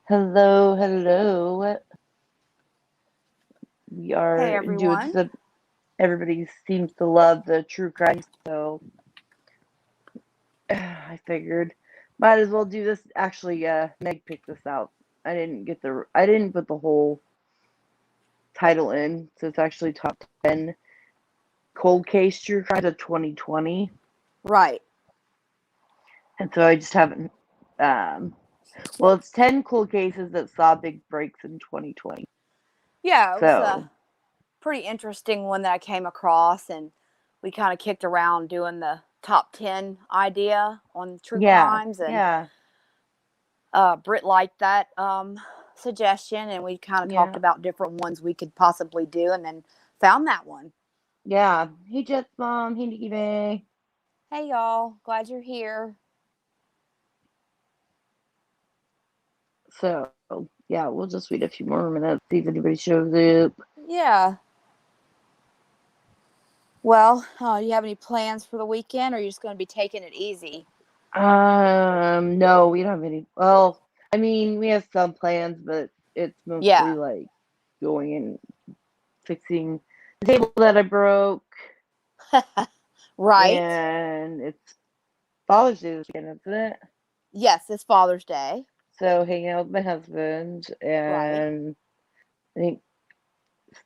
Hello, hello. We Hey are doing everyone. some. Everybody seems to love the true crime, so I figured might as well do this. Actually, Meg picked this out. I didn't put the whole title in, so it's actually top 10 cold case true crimes of 2020, Right. and so I just haven't. Um, well, it's 10 cold cases that saw big breaks in 2020. Yeah, it was a So pretty interesting one that I came across, and we kind of kicked around doing the top 10 idea on true yeah, crimes, and yeah, Britt liked that suggestion, and we kind of talked yeah. about different ones we could possibly do, and then found that one. Yeah. Hey, Jet's mom. Hey, Nikki Bay. Hey y'all, glad you're here. So, yeah, we'll just wait a few more minutes, see if anybody shows up. Yeah. Well, you have any plans for the weekend, or are you just going to be taking it easy? No, we don't have any. Well, I mean, we have some plans, but it's mostly Yeah. like going and fixing the table that I broke, Right. and it's Father's Day this weekend, isn't it? Yes, it's Father's Day. So, hanging out with my husband, Right. and I think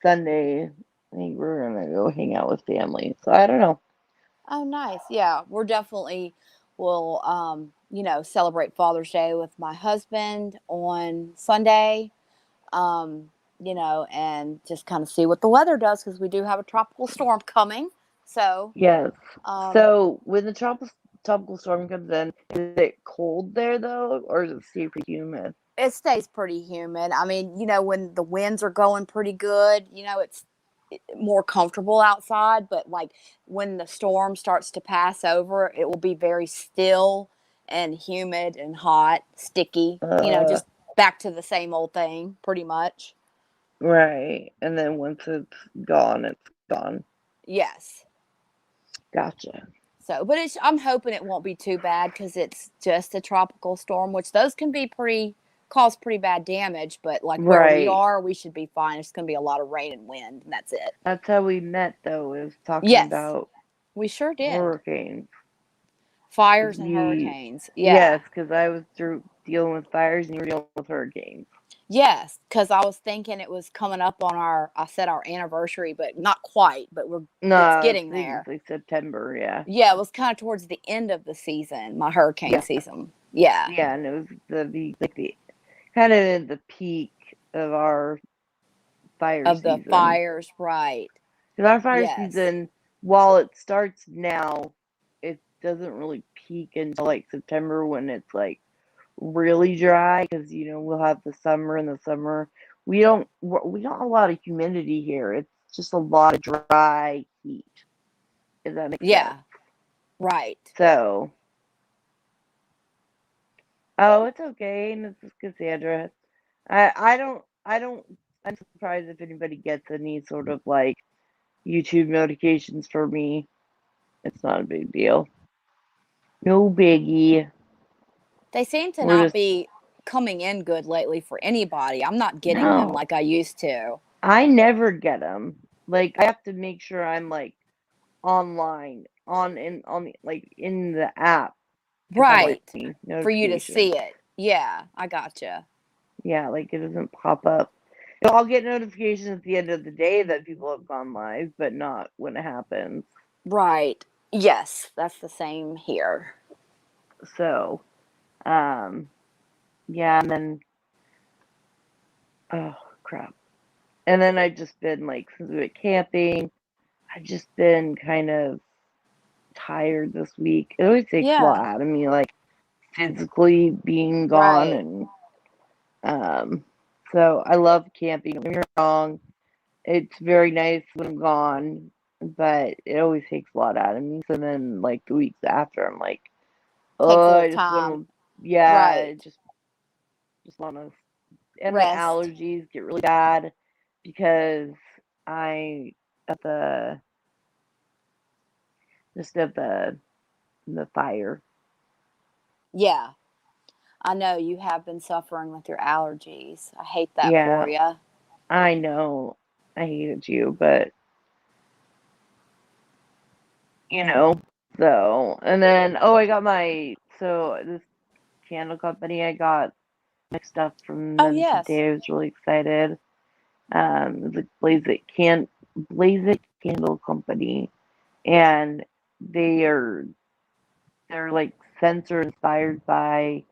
Sunday, I think we're gonna go hang out with family. So, I don't know. Oh, nice. Yeah, we're definitely will celebrate Father's Day with my husband on Sunday. Um, and just kind of see what the weather does because we do have a tropical storm coming. So, Yes. um, So when the tropical storm comes in, is it cold there though, or is it super humid? it stays pretty humid. I mean, when the winds are going pretty good, it's more comfortable outside, but like when the storm starts to pass over, it will be very still and humid and hot, sticky, Uh, just back to the same old thing pretty much. right. And then once it's gone, it's gone. Yes. Gotcha. So, but I'm hoping it won't be too bad because it's just a tropical storm, which those can be cause pretty bad damage. But like where we Right. are, we should be fine. It's going to be a lot of rain and wind, and that's it. That's how we met though, is talking Yes, about we sure did. hurricanes. Cause Fires and we, hurricanes. yes, Yeah. because I was through dealing with fires and you were dealing with hurricanes. Yes, because I was thinking it was coming up on I said our anniversary, but not quite, but No, it's I getting think it's there. like September, yeah. Yeah, it was kind of towards the end of the season, my hurricane Yeah. season. Yeah, Yeah, and it was the kind of the peak of our fire of the season. fires, right. Because our fire Yes, season, while it starts now, it doesn't really peak until like September when it's like really dry. Because we'll have the summer and the summer. We don't have a lot of humidity here. It's just a lot of dry heat. If that makes sense. yeah, right. So, oh, it's okay. And this is Cassandra. I don't. I'm surprised if anybody gets any sort of like YouTube notifications for me. It's not a big deal. No biggie. They seem to We're not just be coming in good lately for anybody. I'm not getting them no. like I used to. I never get them. Like I have to make sure I'm like online like in the app to have like Right. For you to notifications. see it. Yeah, I gotcha. Yeah, like it doesn't pop up. I'll get notifications at the end of the day that people have gone live, but not when it happens. Right. Yes, that's the same here. So, um, yeah, and then oh crap. And then I just been like since we went camping, I've just been kind of tired this week. It always takes a Yeah. lot out of me, like physically being gone Right. and um so I love camping, don't get me wrong. It's very nice when I'm gone, but it always takes a lot out of me. So then like the weeks after I'm like, Takes oh a little I just time. wanna yeah, Right. just wanna and my Rest. allergies get really bad because I at the just at the fire. Yeah. I know you have been suffering with your allergies. I hate that Yeah, for you. I know. I hate it too, but you know. So, and then I got this candle company. I got my stuff from Oh, them yes. today. I was really excited. It's like Blaze It Candle Company, and they are they're like sensor inspired by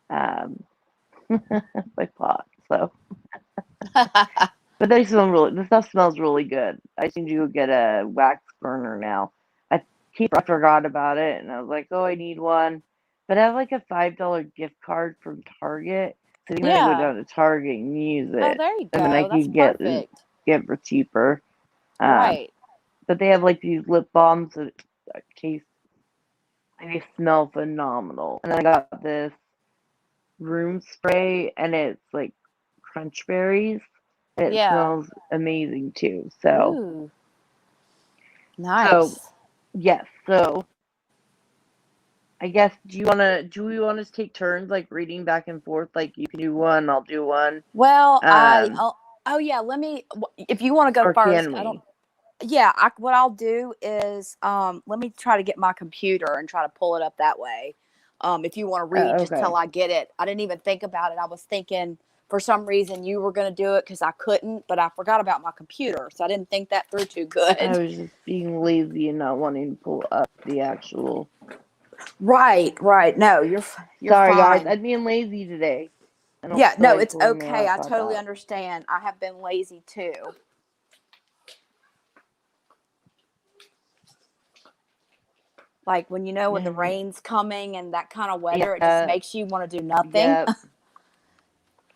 um by pot. So, but the stuff smells really good. I need to go get a wax burner now. I forgot about it, and I was like, oh, I need one. But I have like a $5 gift card from Target, so I'm gonna go Yeah. down to Target and use Oh, it, there you and then I go. That's could perfect. get for cheaper. Um, Right. but they have like these lip balms that taste, they smell phenomenal. And then I got this room spray, and it's like crunch berries, and it Yeah. smells amazing too. So, Ooh, so nice. yes. So I guess do we want to take turns like reading back and forth? Like you can do one, I'll do one. Well, Um, oh yeah, if you want to go or first, can I don't, we? yeah, what I'll do is, let me try to get my computer and try to pull it up that way. If you want to read just Okay. till I get it. I didn't even think about it. I was thinking for some reason you were going to do it because I couldn't, but I forgot about my computer. So I didn't think that through too I good. was just being lazy and not wanting to pull up the actual. Right, right. No, you're Sorry, guys. fine. I'm being lazy today. I don't Yeah, feel no, like it's pulling my okay. I laptop totally out. understand. I have been lazy too. Like when when the rain's coming and that kind of weather, it just Yeah, makes you want to do nothing. yep,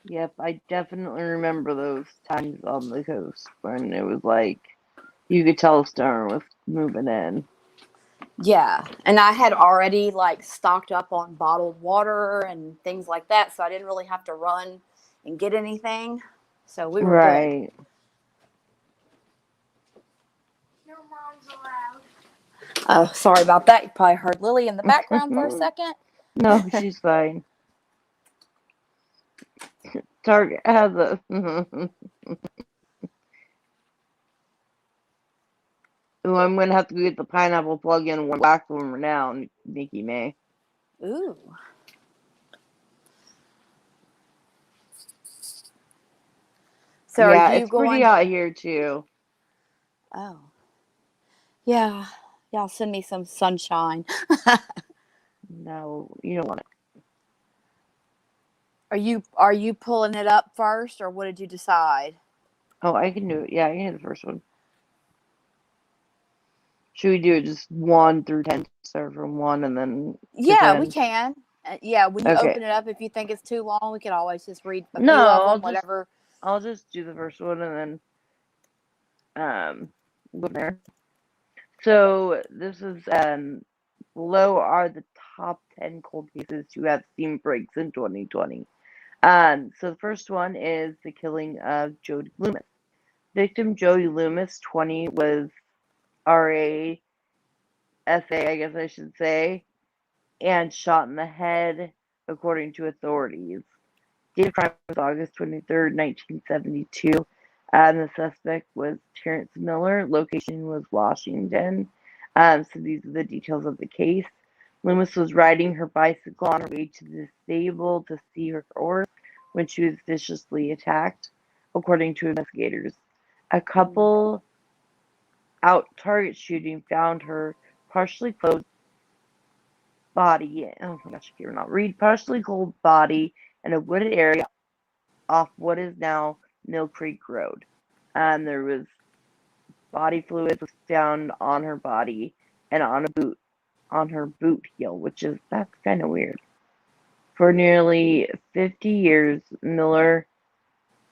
yep. I definitely remember those times on the coast when it was like you could tell a storm was moving in. Yeah, and I had already like stocked up on bottled water and things like that, so I didn't really have to run and get anything. So we were good. Right. No moms allowed. Oh, sorry about that. You probably heard Lily in the background for a second. No, she's fine. Target has a. Ooh, I'm gonna have to go get the pineapple plug-in one wax warmer now, Nikki May. Ooh. So are Yeah, you it's pretty going? hot here too. Oh, yeah. Y'all send me some sunshine. No, you don't want it. Are you pulling it up first or what did you decide? Oh, I can do it. Yeah, I can do the first one. Should we do it just 1 through 10? Start from 1 and then to Yeah, we 10. can. Yeah, when you Okay. open it up, if you think it's too long, we could always just read a No, few of them, whatever. I'll just do the first one and then go from there. So this is below are the top 10 cold cases to have steam breaks in 2020. So the first one is the killing of Jody Loomis. Victim Jody Loomis, 20, was RASA, I guess I should say, and shot in the head, according to authorities. Date of crime was August 23rd, 1972. And the suspect was Terrence Miller. Location was Washington. So these are the details of the case. Loomis was riding her bicycle on her way to the stable to see her horse when she was viciously attacked, according to investigators. A Mm. couple out target shooting found her partially clothed body. Oh my gosh, I cannot read. Partially clothed body in a wooded area off what is now Mill Creek Road. There was body fluids was found on her body and on her boot heel, that's kind of weird. For nearly 50 years, Miller,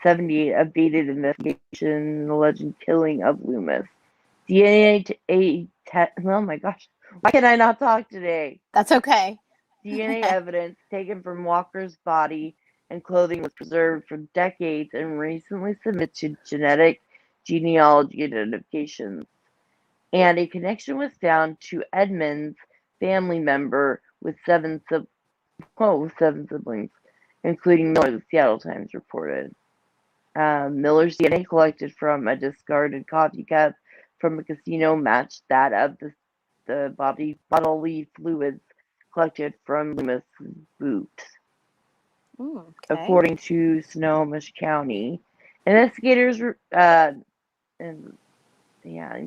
78, evaded investigation in the alleged killing of Loomis. DNA oh my gosh, why can I not talk today? That's okay. DNA evidence taken from Walker's body and clothing was preserved for decades and recently submitted to genetic genealogy identifications. And a connection was found to Edmund's family member with with 7 siblings, including Miller, the Seattle Times reported. Miller's DNA collected from a discarded coffee cup from a casino matched that of the bodily fluids collected from Loomis's boot, Okay. according to Snohomish County. Investigators, and yeah,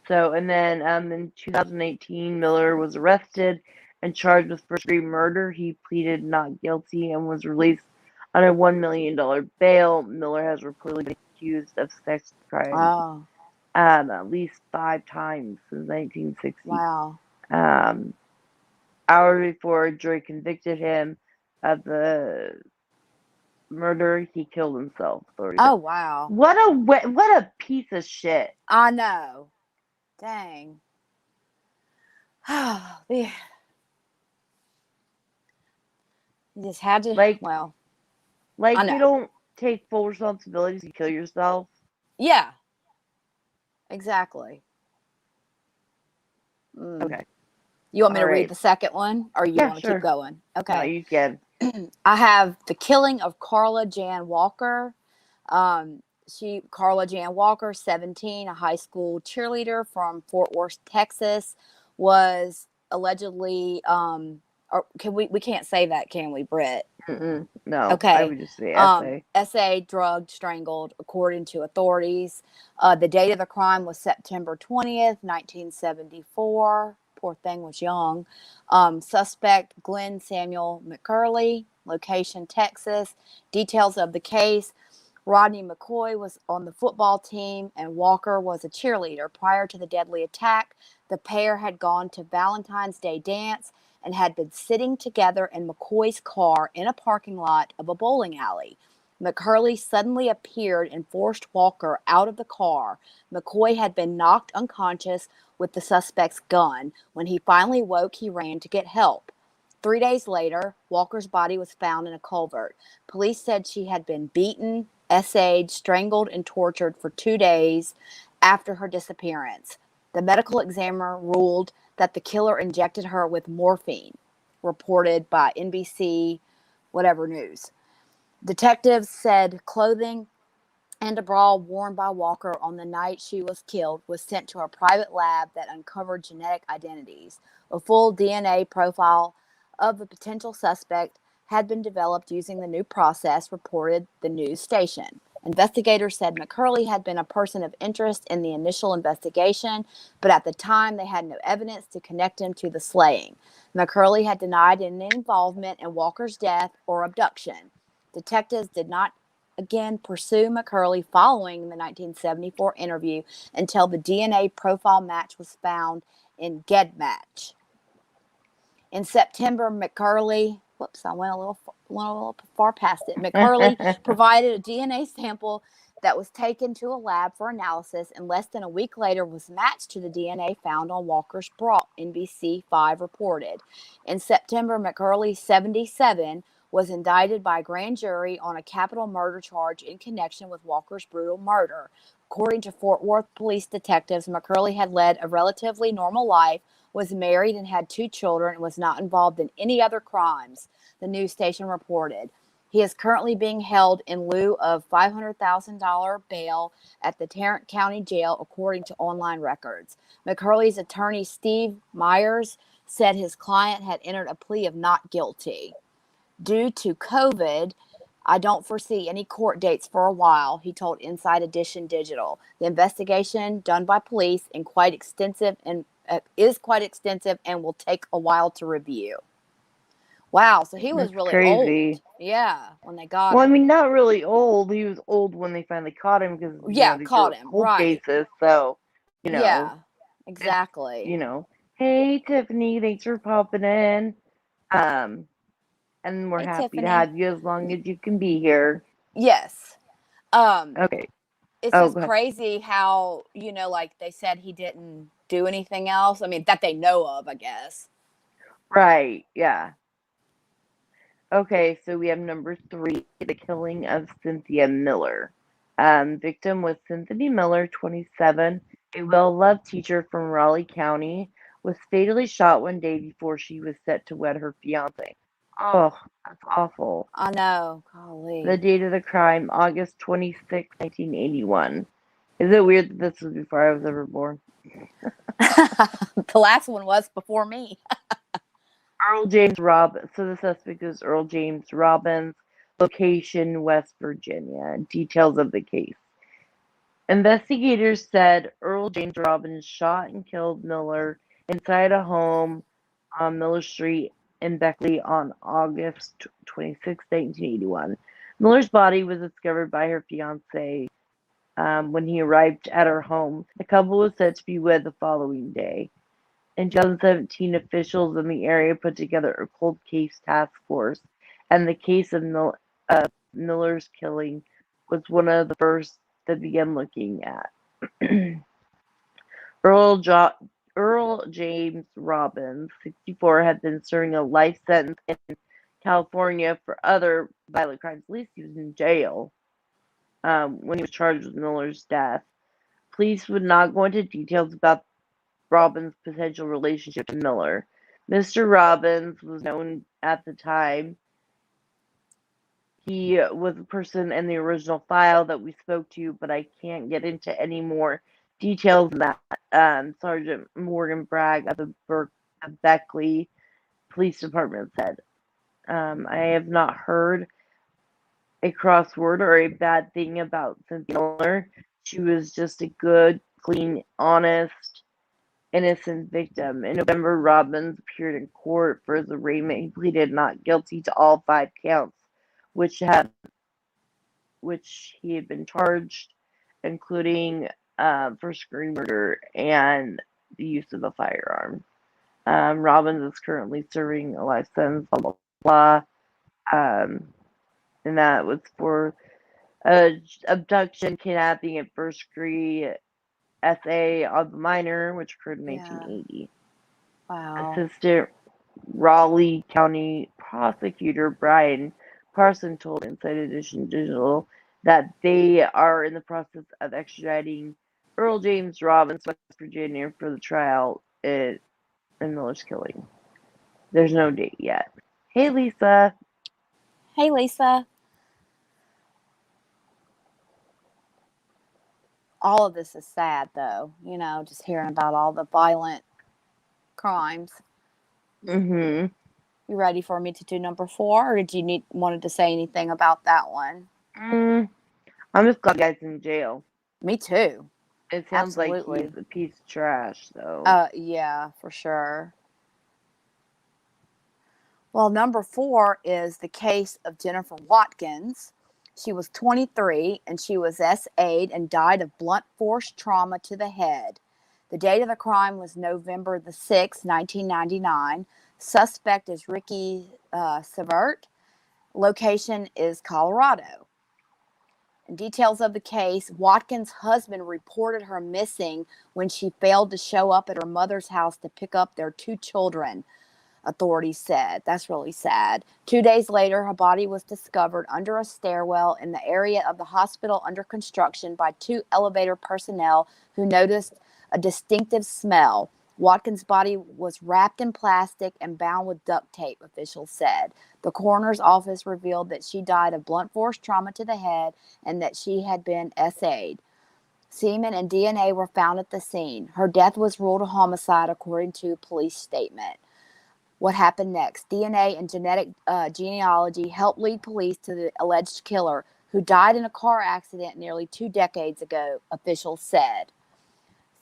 so, and then in 2018, Miller was arrested and charged with first-degree murder. He pleaded not guilty and was released on a $1 million bail. Miller has reportedly been accused of sex crimes Oh, at least 5 times since 1960. wow. Hours before a jury convicted him of the murder, he killed himself. Oh, wow. What a piece of shit. I know. Dang. You just had to, Like well, I know. you don't take full responsibility to kill yourself. Yeah, exactly. Okay. You want me to All read right. the second one, or you Yeah, want to sure. keep going? No, Okay. you can. I have the killing of Carla Jan Walker. Carla Jan Walker, 17, a high school cheerleader from Fort Worth, Texas, was allegedly, or we can't say that, can we, Britt? No, I Okay. would just say essay. SA drugged, strangled, according to authorities. The date of the crime was September 20th, 1974. Poor thing was young. Suspect Glenn Samuel McCurley, location Texas. Details of the case. Rodney McCoy was on the football team and Walker was a cheerleader. Prior to the deadly attack, the pair had gone to Valentine's Day dance and had been sitting together in McCoy's car in a parking lot of a bowling alley. McCurley suddenly appeared and forced Walker out of the car. McCoy had been knocked unconscious with the suspect's gun. When he finally woke, he ran to get help. 3 days later, Walker's body was found in a culvert. Police said she had been beaten, essayed, strangled, and tortured for 2 days after her disappearance. The medical examiner ruled that the killer injected her with morphine, reported by NBC whatever news. Detectives said clothing and a bra worn by Walker on the night she was killed was sent to a private lab that uncovered genetic identities. A full DNA profile of the potential suspect had been developed using the new process, reported the news station. Investigators said McCurley had been a person of interest in the initial investigation, but at the time they had no evidence to connect him to the slaying. McCurley had denied any involvement in Walker's death or abduction. Detectives did not again pursue McCurley following the 1974 interview until the DNA profile match was found in GEDmatch. In September, McCurley, I went a little far past it. McCurley provided a DNA sample that was taken to a lab for analysis and less than a week later was matched to the DNA found on Walker's bra, NBC5 reported. In September, McCurley, 77, was indicted by a grand jury on a capital murder charge in connection with Walker's brutal murder. According to Fort Worth police detectives, McCurley had led a relatively normal life, was married and had 2 children, and was not involved in any other crimes, the news station reported. He is currently being held in lieu of $500,000 bail at the Tarrant County Jail, according to online records. McCurley's attorney, Steve Myers, said his client had entered a plea of not guilty. Due to COVID, I don't foresee any court dates for a while, he told Inside Edition Digital. The investigation done by police is quite extensive and will take a while to review. Wow, so he was That's really crazy. old. Yeah, when they got Well, I him. mean, not really old. He was old when they finally caught him because Yeah, these caught were him, cold right. cases. So, Yeah, exactly. hey Tiffany, thanks for popping in. And we're Hey, happy to Tiffany. have you as long as you can be here. Yes. Okay. It's Oh, just go ahead. crazy how, like they said he didn't do anything else. I mean, that they know of, I guess. Right. Yeah. Okay, so we have number 3, the killing of Cynthia Miller. Victim was Cynthia Miller, 27, a well-loved teacher from Raleigh County, was fatally shot one day before she was set to wed her fiance. Oh, that's awful. I know. The Golly. date of the crime, August 26, 1981. Is it weird that this was before I was ever born? The last one was before me. Earl James Robbins. So the suspect is Earl James Robbins, location West Virginia. Details of the case. Investigators said Earl James Robbins shot and killed Miller inside a home on Miller Street in Beckley on August 26, 1981. Miller's body was discovered by her fiance when he arrived at her home. The couple was said to be wed the following day. In 2017, officials in the area put together a cold case task force, and the case of Miller's killing was one of the first that began looking at. Earl James Robbins, 64, had been serving a life sentence in California for other violent crimes. At least he was in jail when he was charged with Miller's death. Police would not go into details about Robbins' potential relationship to Miller. Mr. Robbins was known at the time. He was a person in the original file that we spoke to, but I can't get into any more details than that. Sergeant Morgan Bragg of the Beckley Police Department said. I have not heard a crossword or a bad thing about Cynthia Miller. She was just a good, clean, honest, innocent victim. In November, Robbins appeared in court for his arraignment. He pleaded not guilty to all 5 counts, which he had been charged, including first-degree murder and the use of a firearm. Robbins is currently serving a life sentence, blah, blah, blah. And that was for abduction, kidnapping, and first-degree SA of a minor, which occurred in 1980. Wow. Assistant Raleigh County Prosecutor Brian Parson told Inside Edition Digital that they are in the process of extraditing Earl James Robbins, West Virginia, for the trial in Miller's killing. There's no date yet. Hey, Lisa. Hey, Lisa. All of this is sad, though. You know, just hearing about all the violent crimes. Mm-hmm. You ready for me to do number 4, or did you wanted to say anything about that one? I'm just glad the guy's in jail. Me too. It sounds Absolutely. like he's a piece of trash, though. Yeah, for sure. Well, number 4 is the case of Jennifer Watkins. She was 23 and she was SA'd and died of blunt force trauma to the head. The date of the crime was November the 6th, 1999. Suspect is Ricky Severt. Location is Colorado. In details of the case, Watkins' husband reported her missing when she failed to show up at her mother's house to pick up their 2 children, authorities said. That's really sad. 2 days later, her body was discovered under a stairwell in the area of the hospital under construction by 2 elevator personnel who noticed a distinctive smell. Watkins' body was wrapped in plastic and bound with duct tape, officials said. The coroner's office revealed that she died of blunt force trauma to the head and that she had been SA'd. Semen and DNA were found at the scene. Her death was ruled a homicide, according to a police statement. What happened next? DNA and genetic genealogy helped lead police to the alleged killer, who died in a car accident nearly 2 decades ago, officials said.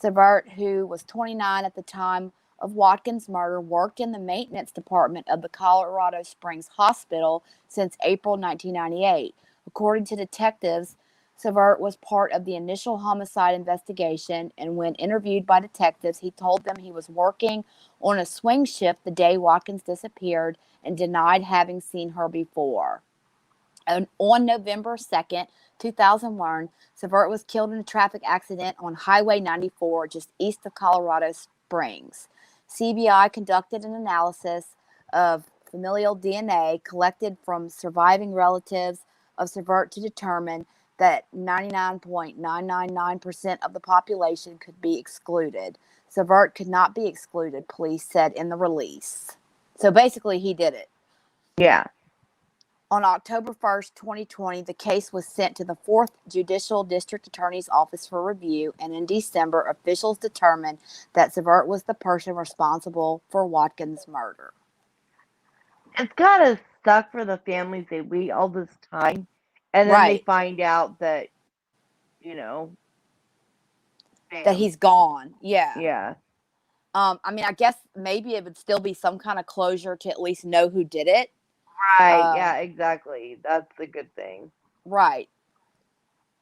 Severt, who was 29 at the time of Watkins' murder, worked in the maintenance department of the Colorado Springs Hospital since April 1998. According to detectives, Severt was part of the initial homicide investigation, and when interviewed by detectives, he told them he was working on a swing shift the day Watkins disappeared and denied having seen her before. And on November 2nd, 2001, Severt was killed in a traffic accident on Highway 94 just east of Colorado Springs. CBI conducted an analysis of familial DNA collected from surviving relatives of Severt to determine that 99.999% of the population could be excluded. Zavert could not be excluded, police said in the release. So basically, he did it. Yeah. On October 1st, 2020, the case was sent to the 4th Judicial District Attorney's Office for review, and in December, officials determined that Zavert was the person responsible for Watkins' murder. It's gotta suck for the families. They wait all this time, and then they Right. find out that, That bam. he's gone. Yeah. Yeah. I mean, I guess maybe it would still be some kind of closure to at least know who did it. Right. Yeah, exactly. That's the good thing. Right.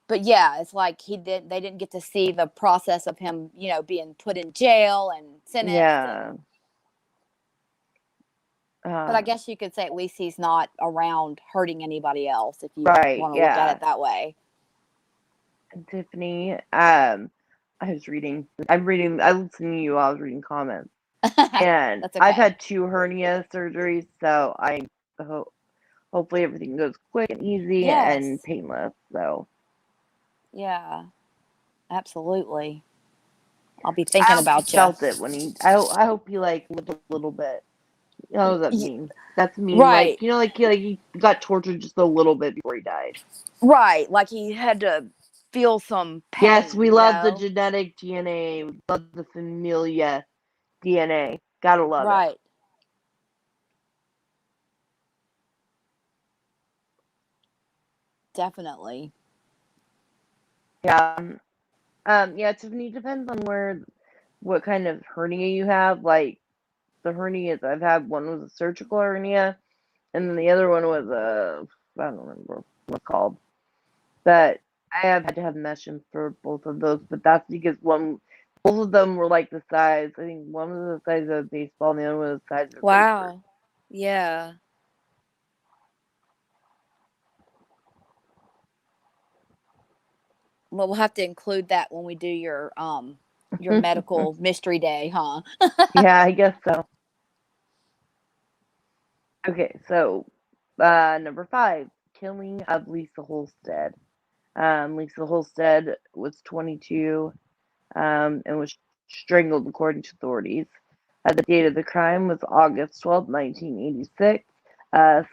But yeah, it's like they didn't get to see the process of him, being put in jail and sentenced. Yeah. But I guess you could say at least he's not around hurting anybody else, if you Right, want to look yeah. at it that way. And Tiffany, I'm listening to you while I was reading comments. And That's okay. I've had 2 hernia surgeries, so hopefully everything goes quick and easy and Yes. painless. So Yeah, absolutely. I'll be thinking about you. I felt it when I hope he lived a little bit. You know what that means? That's mean. Right. Like he got tortured just a little bit before he died. Right, like he had to feel some pain. Yes, we love the genetic DNA. We love the familia DNA. Gotta love it. Right. Definitely. Yeah. Yeah, Tiffany, depends on what kind of hernia you have. Like, the hernias I've had, one was a surgical hernia, and then the other one was I don't remember what it's called. But I have had to have mesh in for both of those, but that's because both of them were like the size. I think one was the size of a baseball, and the other one was the size of a grapefruit. Wow. Yeah. Well, we'll have to include that when we do your medical mystery day, huh? Yeah, I guess so. Okay, so number 5, killing of Lisa Holstead. Lisa Holstead was 22 and was strangled according to authorities. The date of the crime was August 12, 1986.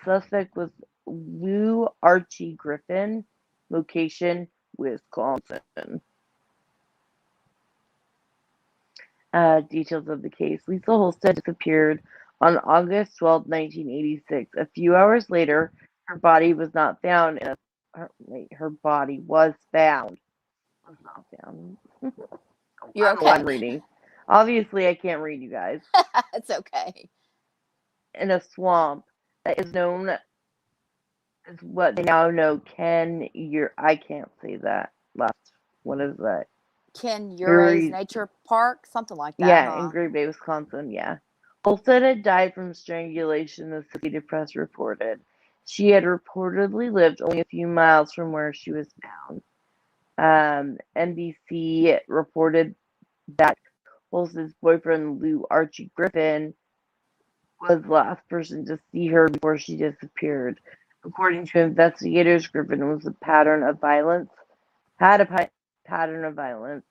Suspect was Lou Archie Griffin, location Wisconsin. Details of the case. Lisa Holstead disappeared on August 12, 1986. A few hours later, her body was not found. Her body was found. Was not found. You're I don't know what I'm okay. reading. Obviously, I can't read, you guys. It's okay. In a swamp that is known as what they now know I can't say that last. What is that? Ken Urey's Nature Park, something like that. Yeah, huh? in Green Bay, Wisconsin. Yeah. Holstead had died from strangulation, the Associated Press reported. She had reportedly lived only a few miles from where she was found. NBC reported that Holstead's boyfriend, Lou Archie Griffin, was the last person to see her before she disappeared. According to investigators, Griffin was a pattern of violence. Had a pattern of violence.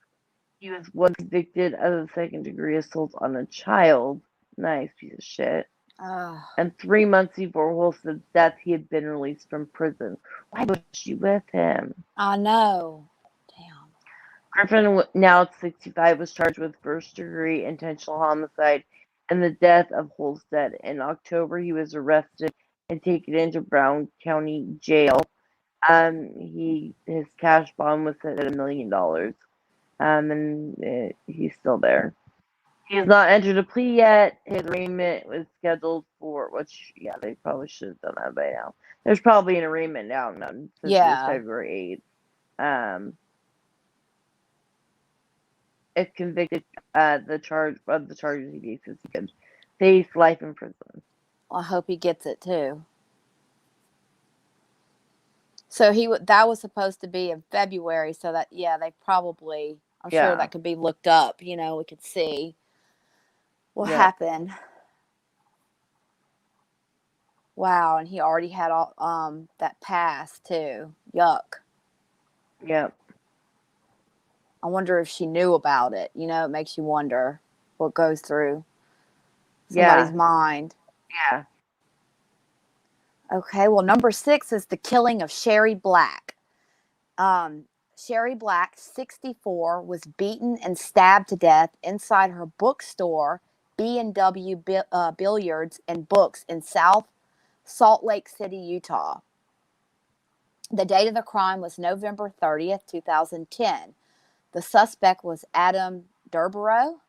He was once convicted of a second-degree assault on a child. Nice piece of shit. And 3 months before Holstead's death, he had been released from prison. Why was she with him? I know. Damn. Griffin, now 65, was charged with first-degree intentional homicide and the death of Holstead. In October, he was arrested and taken into Brown County Jail. His cash bond was set at $1 million. And he's still there. He has not entered a plea yet. His arraignment was scheduled for, they probably should have done that by now. There's probably an arraignment now since it was February 8th. If convicted, the charges he faces, he could face life in prison. Well, I hope he gets it too. So that was supposed to be in February, so that they probably, I'm sure that could be looked up. We could see what happened. Wow, and he already had all that pass too. Yuck. Yep. I wonder if she knew about it. It makes you wonder what goes through somebody's Yeah. mind. Yeah. Okay, well, number 6 is the killing of Sherry Black. Sherry Black, 64, was beaten and stabbed to death inside her bookstore, B&W Billiards and Books in South Salt Lake City, Utah. The date of the crime was November 30th, 2010. The suspect was Adam Durborough,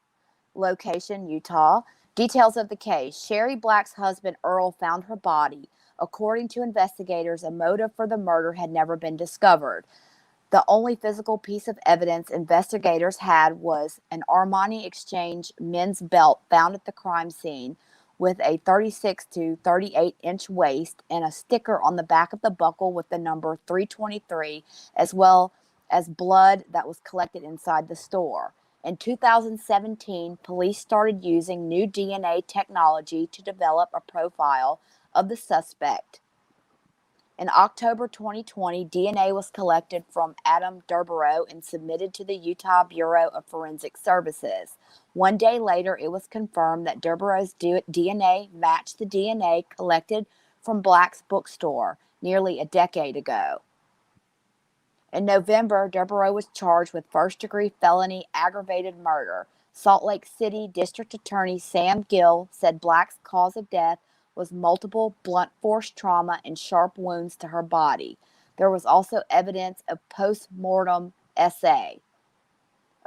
location, Utah. Details of the case. Sherry Black's husband, Earl, found her body. According to investigators, a motive for the murder had never been discovered. The only physical piece of evidence investigators had was an Armani Exchange men's belt found at the crime scene with a 36 to 38-inch waist and a sticker on the back of the buckle with the number 323, as well as blood that was collected inside the store. In 2017, police started using new DNA technology to develop a profile of the suspect. In October 2020, DNA was collected from Adam Durborough and submitted to the Utah Bureau of Forensic Services. 1 day later, it was confirmed that Durborough's DNA matched the DNA collected from Black's bookstore nearly a decade ago. In November, Durborough was charged with first-degree felony aggravated murder. Salt Lake City District Attorney Sam Gill said Black's cause of death was multiple blunt force trauma and sharp wounds to her body. There was also evidence of post-mortem SA.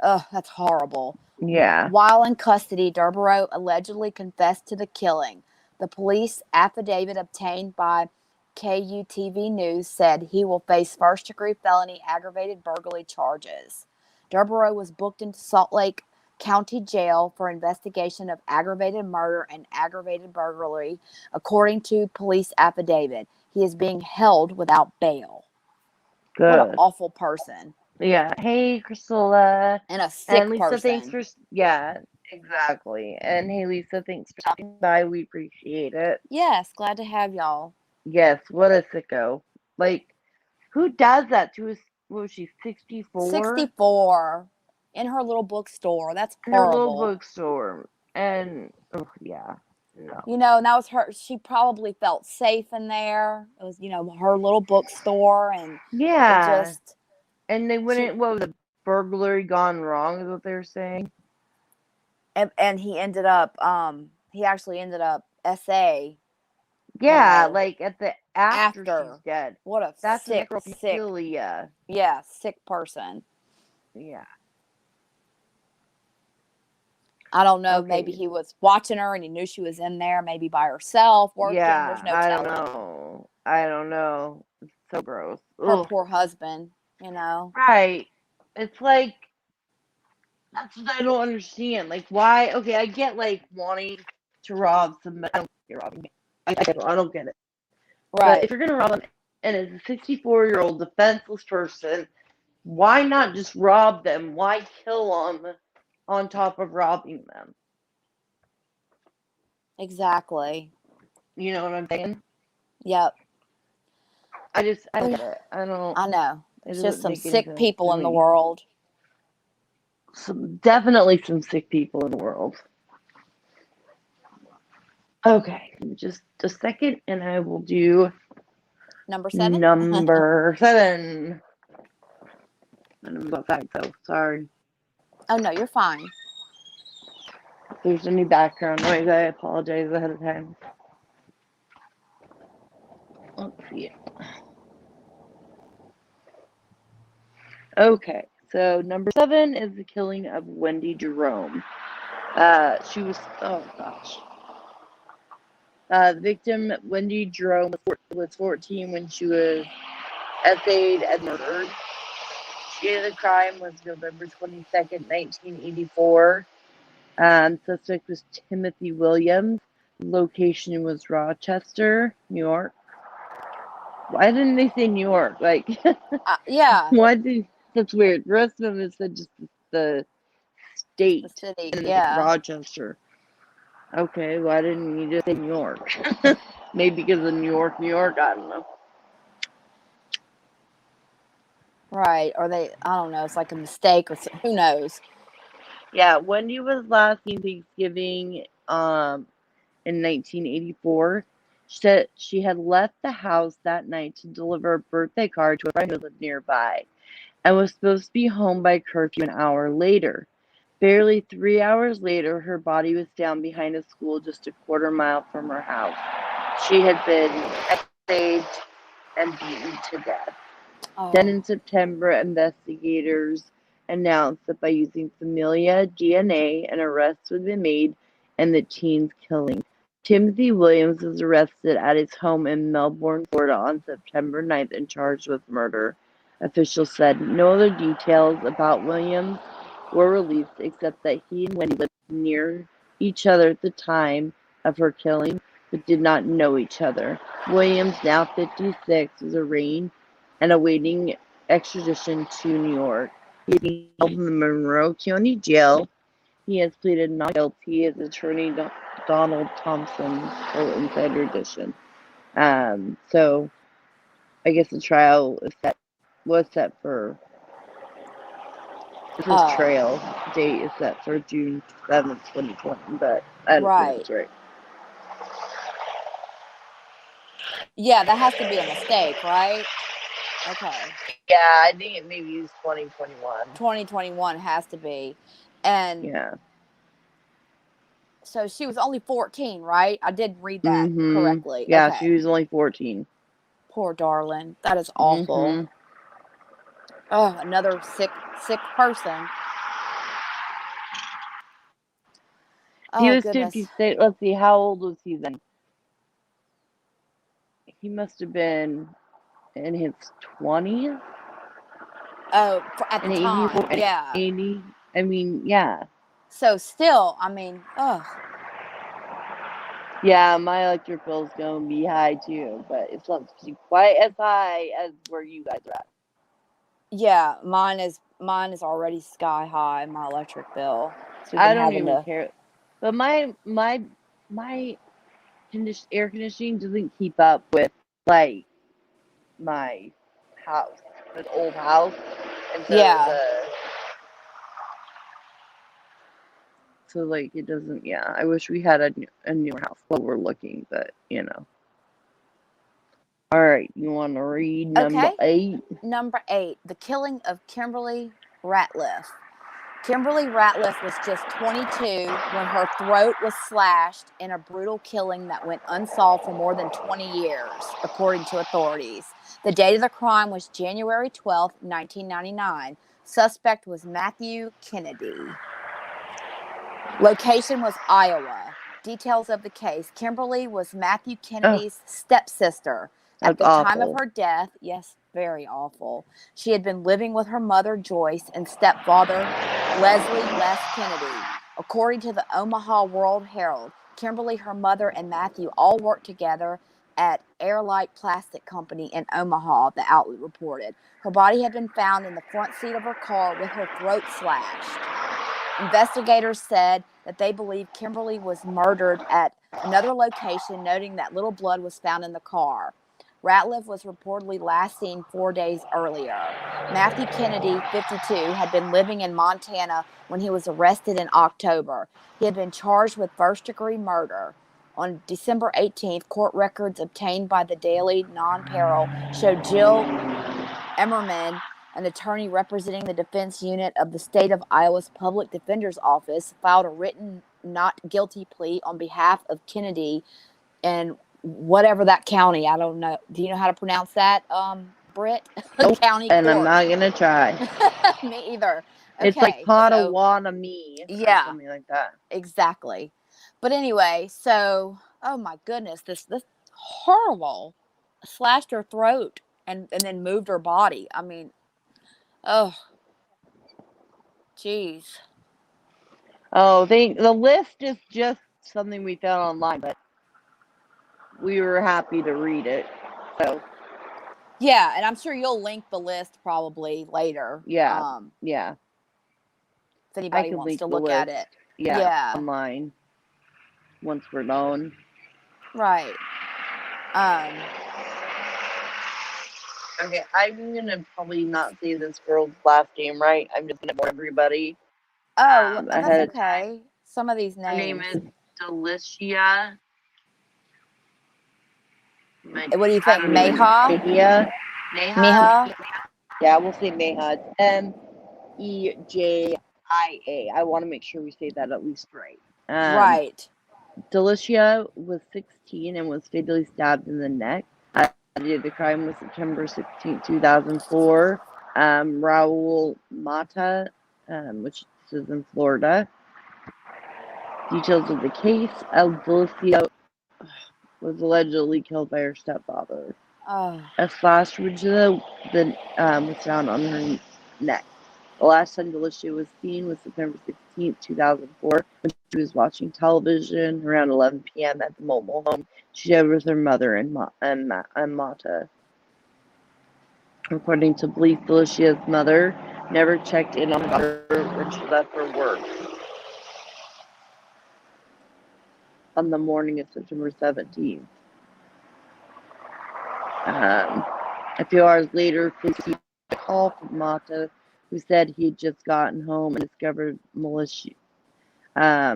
Ugh, that's horrible. Yeah. While in custody, Durborough allegedly confessed to the killing. The police affidavit obtained by KUTV News said he will face first-degree felony aggravated burglary charges. Durborough was booked into Salt Lake County Jail for investigation of aggravated murder and aggravated burglary, according to police affidavit. He is being held without bail. What an Good. awful person. Yeah. Hey, Priscilla. And a sick And Lisa, person. thanks for yeah, exactly. And hey, Lisa, thanks for stopping by. We appreciate it. Yes, glad to have y'all. Yes, what a sicko. Like, who does that to us? What was she, 64? 64 in her little bookstore. That's In her horrible. little bookstore. And, oh, yeah. No. And that was her. She probably felt safe in there. It was, her little bookstore. And Yeah. just. And they wouldn't, what was a burglary gone wrong, is what they were saying? And he ended up, he actually ended up SA. Yeah, like at the after she's dead. What a That's sick, necrophilia. Yeah, sick person. Yeah. I don't know. Okay. Maybe he was watching her and he knew she was in there, maybe by herself working. Yeah, There's no I telling. I don't know. It's so gross. Her Ugh. poor husband, Right. It's like, that's what I don't understand. Like, why? Okay, I get, like, wanting to rob somebody. I don't get robbing. I don't get it. Right. But if you're going to rob them, and it's a 64-year-old defenseless person, why not just rob them? Why kill them on top of robbing them? Exactly. You know what I'm saying? Yep. I don't get it. I know. It's just some make any sick sense people to in the me. world. Definitely some sick people in the world. Okay, just a second, and I will do Number 7? Number 7. I'm about 5, so sorry. Oh, no, you're fine. If there's any background noise, I apologize ahead of time. Let's see it. Okay, so number 7 is the killing of Wendy Jerome. She was, oh gosh. The victim, Wendy Jerome, was 14 when she was essayed and murdered. The date of the crime was November 22nd, 1984. Suspect was Timothy Williams. Location was Rochester, New York. Why didn't they say New York? Like, yeah. That's weird. The rest of them said just the state. The city, and yeah. Rochester. Okay, why didn't you just say New York? Maybe because of New York, I don't know. Right. Or I don't know, it's like a mistake or who knows. Yeah, Wendy was last seen Thanksgiving in 1984. She said she had left the house that night to deliver a birthday card to a friend who lived nearby and was supposed to be home by curfew an hour later. Barely 3 hours later, her body was found behind a school just a quarter-mile from her house. She had been enslaved and beaten to death. Then Oh. in September, investigators announced that by using familial DNA, an arrest would be made in the teen's killing. Timothy Williams was arrested at his home in Melbourne, Florida on September 9th and charged with murder. Officials said no other details about Williams were released except that he and Wendy lived near each other at the time of her killing, but did not know each other. Williams, now 56, was arraigned and awaiting extradition to New York. He is being held in the Monroe County Jail. He has pleaded not guilty. His attorney, Donald Thompson, told Insider Edition. So I guess the trial was set for. His trial date is set for June 7th, 2020, but I don't think that's right. Yeah, that has to be a mistake, right? Okay. Yeah, I think it maybe is 2021. 2021 has to be. And yeah. So she was only 14, right? I did read that correctly. Yeah, okay. She was only 14. Poor darling. That is awful. Oh, another sick person. He was 56. Let's see, how old was he then? He must have been in his 20s. Oh, at the time, yeah. 80. I mean, yeah. So still, I mean, ugh. Yeah, my electric bill's gonna be high too, but it's not quite as high as where you guys are at. Yeah, mine is already sky high. My electric bill. So I don't even care. But my air conditioning doesn't keep up with like my house, this old house, and so so like it doesn't. Yeah, I wish we had a newer house. Well, we're looking, but you know. All right, you want to read number 8? Number 8, the killing of Kimberly Ratliff. Kimberly Ratliff was just 22 when her throat was slashed in a brutal killing that went unsolved for more than 20 years, according to authorities. The date of the crime was January 12, 1999. Suspect was Matthew Kennedy. Location was Iowa. Details of the case. Kimberly was Matthew Kennedy's stepsister. At the time of her death, yes, very awful, she had been living with her mother, Joyce, and stepfather, Leslie Les Kennedy. According to the Omaha World Herald, Kimberly, her mother, and Matthew all worked together at Airlight Plastic Company in Omaha, the outlet reported. Her body had been found in the front seat of her car with her throat slashed. Investigators said that they believe Kimberly was murdered at another location, noting that little blood was found in the car. Ratliff was reportedly last seen 4 days earlier. Matthew Kennedy, 52, had been living in Montana when he was arrested in October. He had been charged with first-degree murder. On December 18th, court records obtained by the Daily Non-Peril showed Jill Emmerman, an attorney representing the defense unit of the state of Iowa's Public Defender's Office, filed a written not guilty plea on behalf of Kennedy and whatever that county. I don't know. Do you know how to pronounce that, Britt? Nope, county and court. I'm not going to try. Me either. Okay, it's like Potawatomi or something like that. Exactly. But anyway, so, oh my goodness, this horrible, slashed her throat and then moved her body. I mean, oh, jeez. Oh, the list is just something we found online, but we were happy to read it. So yeah, and I'm sure you'll link the list probably later. Yeah. If anybody wants to look at it. Yeah. Online. Once we're done. Right. Okay, I'm gonna probably not say this girl's last name right. I'm just gonna warn everybody Oh, that's ahead of time. okay. Some of these Her name names. is Delicia. What do you I think? don't even Meha? Mejia. Neha. Meha? Yeah, we'll say Meha. Mejia. I want to make sure we say that at least right. Right. Delicia was 16 and was fatally stabbed in the neck. The crime was September 16, 2004. Raul Mata, which is in Florida. Details of the case. Delicia was allegedly killed by her stepfather. Oh, A slash wound was found on her neck. The last time Delicia was seen was September 16th, 2004, when she was watching television around 11 p.m. at the mobile home she shared with her mother and Mata. According to police, Delicia's mother never checked in on her when she left for work on the morning of September 17th. A few hours later, police received a call from Mata, who said he had just gotten home and discovered militia. her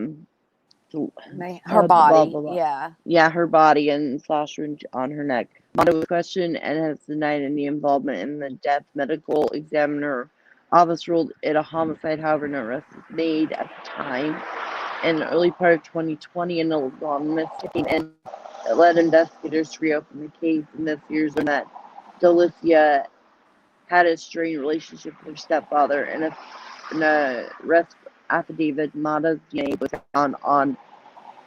body. Blah. Yeah. Yeah, her body and slash wound on her neck. Mata was questioned and has denied any involvement in the death. Medical examiner office ruled it a homicide. However, no arrest was made at the time. In the early part of 2020, an anonymous came in that led investigators to reopen the case. Investigators learned that Delicia had a strained relationship with her stepfather. In a arrest affidavit, Mata's DNA was found on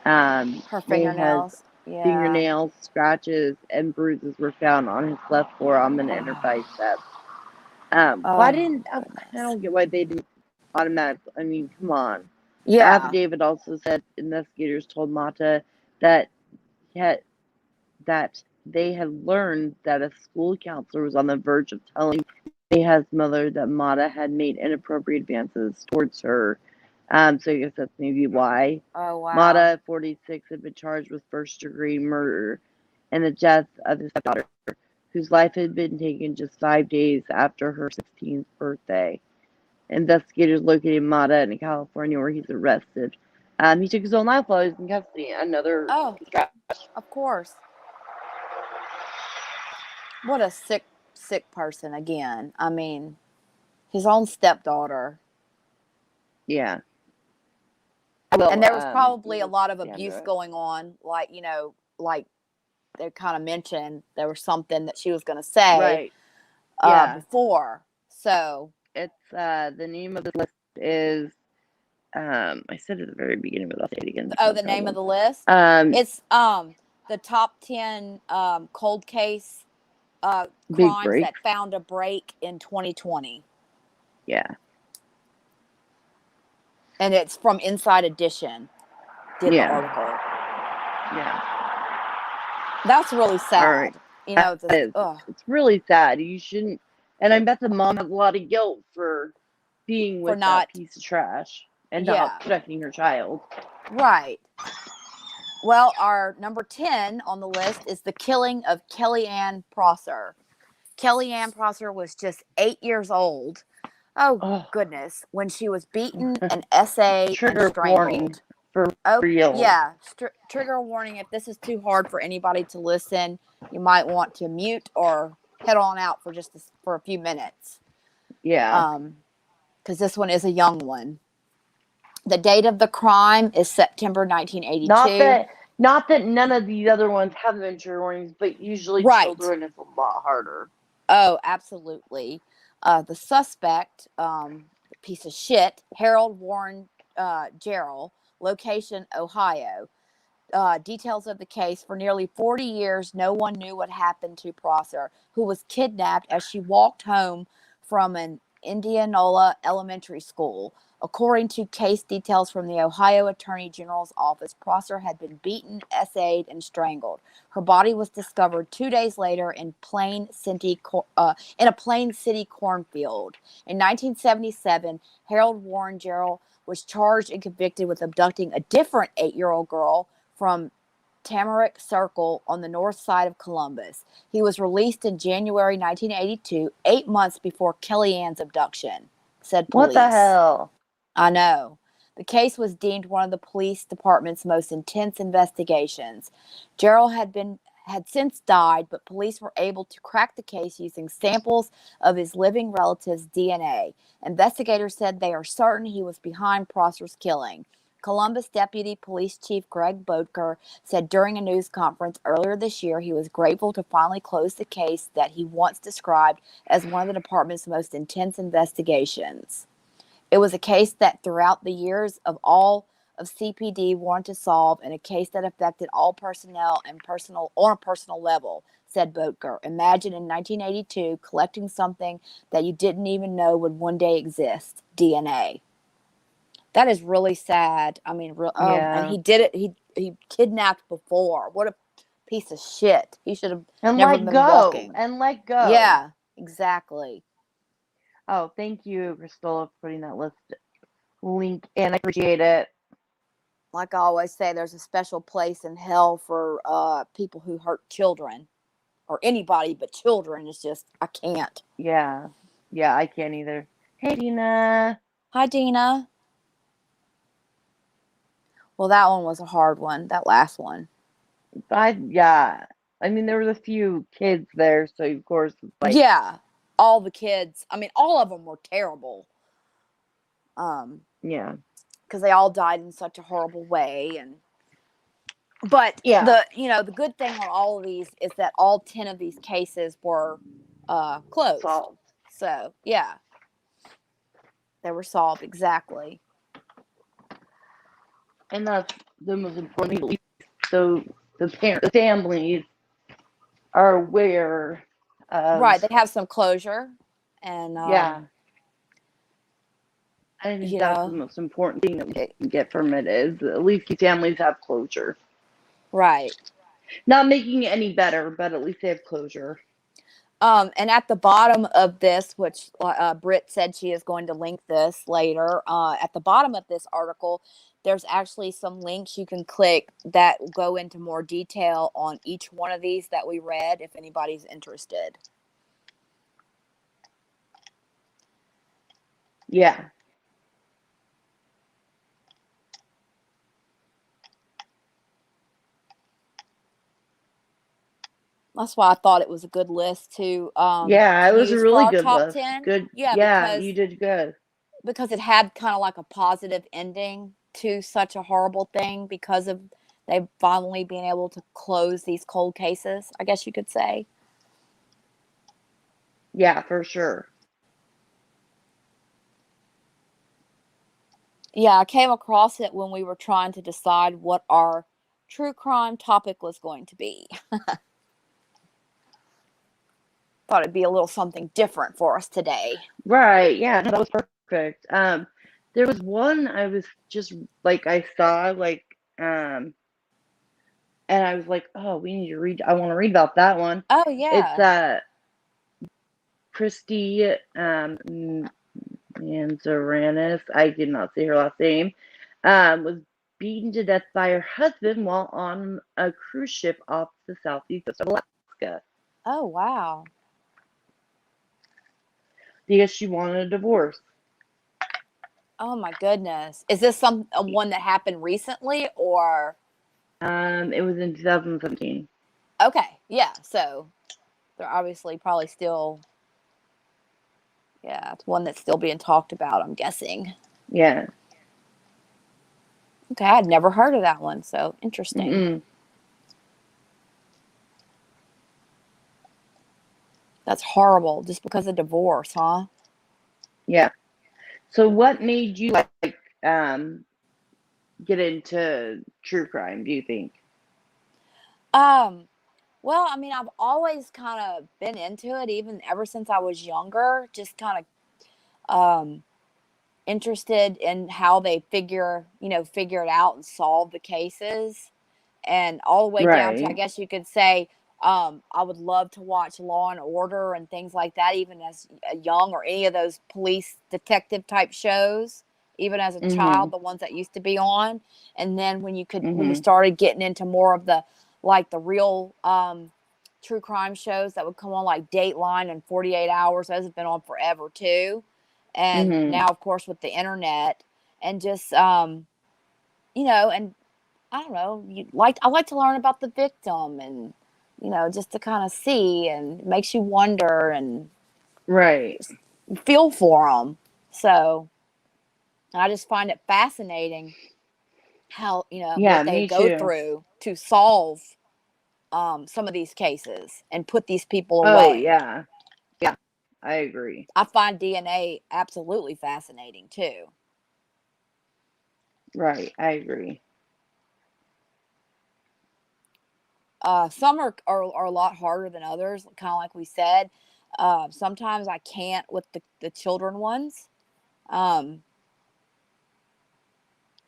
Her Meja's fingernails. Yeah. fingernails, scratches, and bruises were found on his left forearm and inner bicep. Why didn't I don't get why they didn't automatically? I mean, come on. The Yeah. affidavit also said investigators told Mata that they had learned that a school counselor was on the verge of telling Meja's mother that Mata had made inappropriate advances towards her. So I guess that's maybe why. Oh, wow. Mata, 46, had been charged with first-degree murder and the death of his stepdaughter, whose life had been taken just 5 days after her 16th birthday. Investigators located Mata in California, where he's arrested. He took his own life while he was in custody. Another trash. Of course. What a sick person again. I mean, his own stepdaughter. Yeah. And there was probably a lot of abuse going on, like, like they kind of mentioned there was something that she was going to say before. So it's the name of the list is I said at the very beginning, but I'll say it again. Oh, the name of the list? It's the top 10 cold case crimes that found a break in 2020. Yeah. And it's from Inside Edition. Did the article. Yeah. That's really sad. All right. It's really sad. You shouldn't. And I bet the mom has a lot of guilt for being with that piece of trash and not protecting her child. Right. Well, our number 10 on the list is the killing of Kellyanne Prosser. Kellyanne Prosser was just 8 years old. Oh, goodness. When she was beaten and essayed and strangled. Warning for real. Yeah. Trigger warning. If this is too hard for anybody to listen, you might want to mute or head on out for a few minutes. Yeah. Because this one is a young one. The date of the crime is September 1982. Not that none of these other ones have been trigger warnings, but usually children it's a lot harder. Oh, absolutely. The suspect, piece of shit, Harold Warren Jarrell, location Ohio. Details of the case: for nearly 40 years, no one knew what happened to Prosser, who was kidnapped as she walked home from an Indianola elementary school. According to case details from the Ohio Attorney General's office, Prosser had been beaten, essayed, and strangled. Her body was discovered 2 days later in a Plain City cornfield. In 1977, Harold Warren Jarrell was charged and convicted with abducting a different 8-year-old girl from Tamarack Circle on the north side of Columbus. He was released in January 1982, 8 months before Kellyanne's abduction, said police. What the hell? I know. The case was deemed one of the police department's most intense investigations. Gerald had since died, but police were able to crack the case using samples of his living relative's DNA. Investigators said they are certain he was behind Prosser's killing. Columbus Deputy Police Chief Greg Boatker said during a news conference earlier this year he was grateful to finally close the case that he once described as one of the department's most intense investigations. It was a case that throughout the years of all of CPD wanted to solve, and a case that affected all personnel and on a personal level, said Boatker. Imagine in 1982 collecting something that you didn't even know would one day exist, DNA. That is really sad. I mean, and he did it. He kidnapped before. What a piece of shit. He should have never been walking. And let go. Yeah, exactly. Oh, thank you, Crystal, for putting that link in. I appreciate it. Like I always say, there's a special place in hell for people who hurt children, or anybody but children. It's just, I can't. Yeah, I can't either. Hey, Dina. Hi, Dina. Well, that one was a hard one, that last one. I mean, there was a few kids there, so of course, like, yeah, all the kids. I mean, all of them were terrible. Yeah, because they all died in such a horrible way, but yeah, the good thing on all of these is that all 10 of these cases were closed. solved. So yeah, they were solved exactly. And that's the most important thing. So the families are aware of, right, they have some closure, and I think that's the most important thing that we can get from it, is at least these families have closure. Right. Not making it any better, but at least they have closure. And at the bottom of this, which Britt said she is going to link this later, at the bottom of this article, there's actually some links you can click that go into more detail on each one of these that we read, if anybody's interested. Yeah. That's why I thought it was a good list to it was a really good top list. 10. Good. Yeah, you did good. Because it had kind of like a positive ending to such a horrible thing, because of they finally being able to close these cold cases, I guess you could say. Yeah, for sure. Yeah, I came across it when we were trying to decide what our true crime topic was going to be. Thought it'd be a little something different for us today. Right. Yeah, no, that was perfect. There was one I was just like, I saw like, and I was like, oh, we need to read. I want to read about that one. Oh yeah. It's Christy Manzaranis. I did not say her last name. Was beaten to death by her husband while on a cruise ship off the southeast coast of Alaska. Oh wow. Because she wanted a divorce. Oh my goodness. Is this one that happened recently, or? It was in 2017. Okay, yeah. So they're obviously probably still. Yeah, it's one that's still being talked about, I'm guessing. Yeah. Okay, I'd never heard of that one, so interesting. Mm-mm. That's horrible, just because of divorce, huh? Yeah. So what made you like get into true crime, do you think? Well, I mean, I've always kind of been into it, even ever since I was younger, just kind of interested in how they figure it out and solve the cases, and all the way down to, I guess you could say, I would love to watch Law and Order and things like that, even as young, or any of those police detective type shows, even as a child, Mhm. the ones that used to be on. And then when you Mhm. started getting into more of the, like the real true crime shows that would come on, like Dateline and 48 Hours, those have been on forever too. And Mhm. now, of course, with the internet and just, and I don't know, I like to learn about the victim and, just to kind of see, and it makes you wonder and Right. feel for them. So I just find it fascinating how, Yeah, what they me go too. through to solve some of these cases and put these people Oh, away. yeah. Yeah. I agree. I find DNA absolutely fascinating too. Right. I agree. Some are a lot harder than others, kind of like we said. Sometimes I can't with the children ones. Um,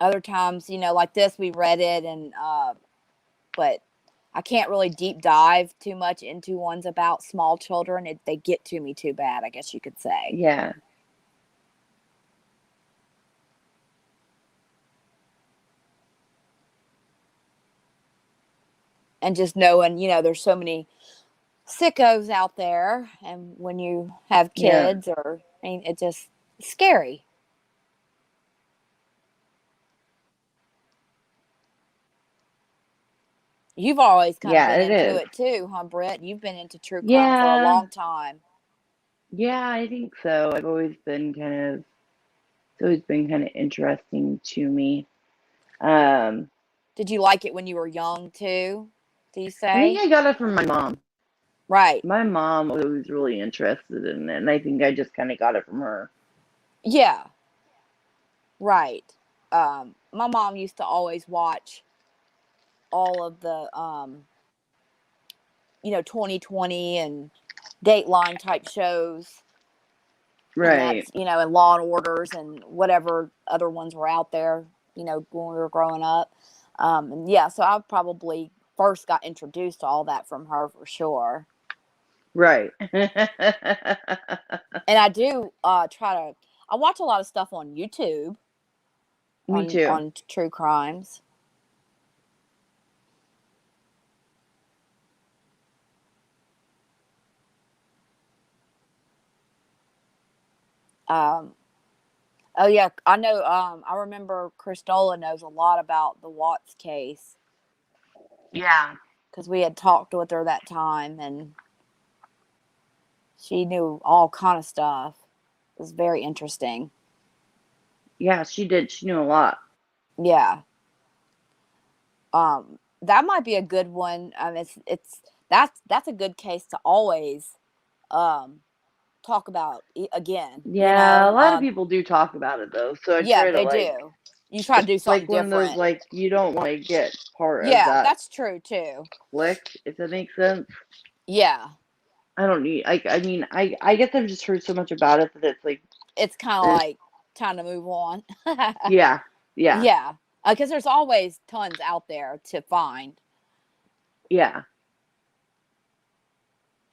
Other times, like this, we read it, and but I can't really deep dive too much into ones about small children. They get to me too bad, I guess you could say. Yeah. And just knowing, there's so many sickos out there, and when you have Yeah. kids, or I mean, it's just scary. You've always kind of Yeah, been it into is. it too, huh, Britt? You've been into true crime for a Yeah. long time. Yeah, I think so. It's always been kind of interesting to me. Um, Did you like it when you were young too? Do you I think say? I got it from my mom. Right. My mom was always really interested in it, and I think I just kind of got it from her. Yeah. Right. My mom used to always watch all of the 2020 and Dateline type shows, and Right. that's, and Law and Orders and whatever other ones were out there, when we were growing up. And yeah, so I probably first got introduced to all that from her for sure. Right. And I do I watch a lot of stuff on YouTube Me too. on true crimes. Um, oh yeah, I know. I remember Christola knows a lot about the Watts case Yeah. because we had talked with her that time, and she knew all kind of stuff. It was very interesting. Yeah, she did. She knew a lot. Yeah. That might be a good one. It's that's a good case to always um talk about again. Yeah, a lot of people do talk about it though, so I Yeah, try to they do. You try to it's do like something one of those different. like you don't want to get part of Yeah, that that's true too. click, if that makes sense. Yeah, I don't need. I mean, I guess I've just heard so much about it that it's like it's kind of there's like time to move on. yeah, yeah, Yeah, because there's always tons out there to find. yeah.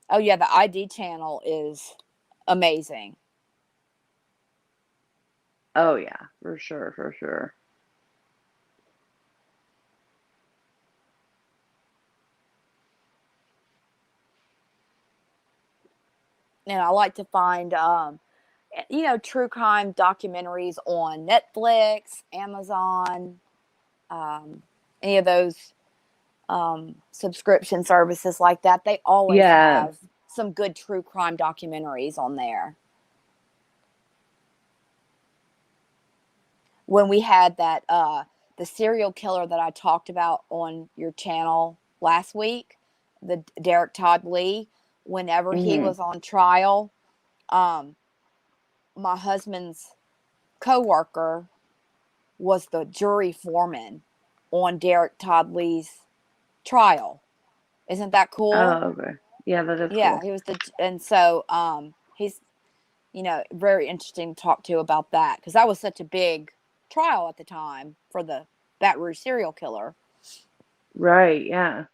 Oh yeah, the ID channel is amazing. Oh yeah, for sure, for sure. And I like to find true crime documentaries on Netflix, Amazon, um, any of those subscription services like that. They always Yeah. have some good true crime documentaries on there. When we had that the serial killer that I talked about on your channel last week, the Derek Todd Lee, whenever he Mhm. was on trial, um, my husband's coworker was the jury foreman on Derek Todd Lee's trial. Isn't that cool? Oh, okay. Yeah, that is Yeah, cool. he was and so he's very interesting to talk to about that because that was such a big trial at the time for the Baton Rouge serial killer. Right, yeah.